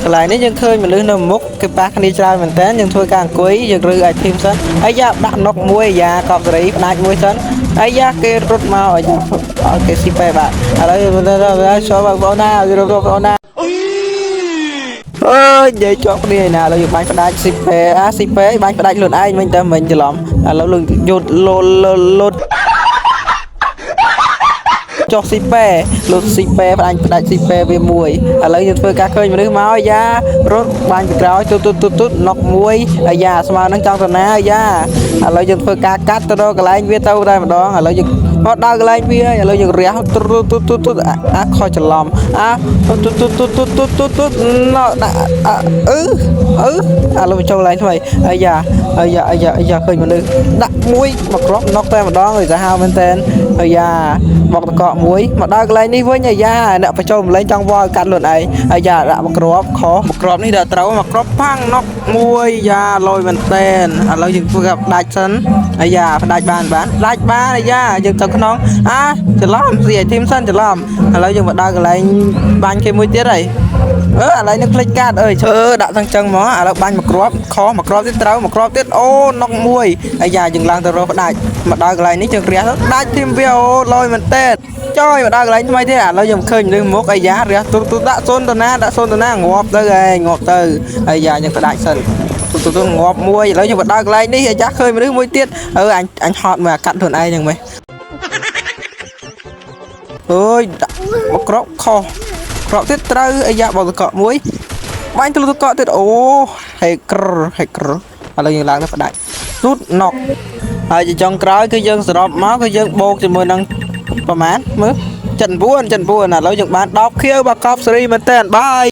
កន្លែងនេះយើងឃើញមនុស្សនៅមុខគេប៉ះគ្នាច្រើនមែនតើយើងធ្វើការអង្គុយយើងឬឲ្យធីមសិនអាយ៉ាដាក់ណុកមួយអាយ៉ាកប់សេរីផ្ដាច់មួយសិនអាយ៉ាគេរត់មកអាយ៉ាគេស៊ីពេបាទឥឡូវចូលបងប្អូនណាយល់បងប្អូនណាអើយនិយាយជាប់គ្នាណាឥឡូវយើងបាញ់ផ្ដាច់ស៊ីពេស៊ីពេបាញ់ផ្ដាច់ខ្លួនឯងមិញតែមិញច្រឡំឥឡូវយើងយត់លោតចុះស៊ីពេលុតស៊ីពេផ្ដាច់ស៊ីពេវាមួយឥឡូវយើងធ្វើការឃើញមនុស្សមកអាយ៉ារត់បាញ់ពីក្រោយទុតណុកមួយអាយ៉ាស្មើនឹងចង់ទៅណាអាយ៉ាឥឡូវយើងធ្វើការកាត់ទៅដល់កន្លែងវាទៅតែម្ដងឥឡូវយើងមកដល់កន្លែងវាឥឡូវយើងរះទុតអាខុសច្រឡំទុតណោដាក់ឥឡូវចូលកន្លែងថ្មីអាយ៉ាឃើញមនុស្សដាក់មួយមកគ្រាប់ណុកតែម្ដងឲ្យសាហាវមែនតើអាយ៉ាមកតកមួយមកដល់កន្លែងនេះវិញអាយ៉ាអ្នកបញ្ចូលម្លេងចង់វល់កាត់ខ្លួនឯងអាយ៉ាដាក់មកគ្រាប់ខុសមកគ្រាប់នេះដល់ត្រូវមកគ្រាប់ផាំងណុកមួយយ៉ាលយមែនតើឥឡូវយើងធ្វើការផ្ដាច់សិនអាយ៉ាផ្ដាច់បានផ្ដាច់បានអាយ៉ាយើងទៅក្នុងច្រឡំស៊ីឲ្យធីមសិនច្រឡំឥឡូវយើងមកដល់កន្លែងបាញ់គេមួយទៀតហើយឥឡូវនេះភ្លេចកាត់អើយឈើដាក់ទាំងចឹងមកឥឡូវបាញ់មកគ្រាប់ខុសមកគ្រាប់ទៀតត្រូវមកគ្រាប់ទៀតអូណុកមួយអាយ៉ាយើងឡើងទៅរកផ្ដាច់មកដល់កន្លែងនេះយើងរះដាច់ធីមវាអូលយមែនតើចុយមកដល់កន្លែងថ្មីទៀតឥឡូវខ្ញុំឃើញលើមុខអាយ៉ារះទុតដាក់សូនតាណាងាប់ទៅងាប់ទៅអាយ៉ាយើងផ្ដាច់សិនទុងាប់មួយឥឡូវយើងមកដល់កន្លែងនេះអាយ៉ាឃើញមនុស្សមួយទៀតអញហត់មកកាត់ខ្លួនឯងហ្នឹងមែនអើយដាក់មកគ្រាប់ខុសគ្រាប់ទៀតត្រូវអាយ៉ាបោតកក់មួយបាញ់ទលតកក់ទៀតអូហេក្រឥឡូវយើងឡើងទៅផ្ដាច់ទុតណុកហើយចុងក្រោយគឺយើងសរុបមកគឺយើងបូកជាមួយនឹងប្រហែលមើលចិន9ឥឡូវយើងបាន10ខៀវបើកប់សេរីមែនតើបាយ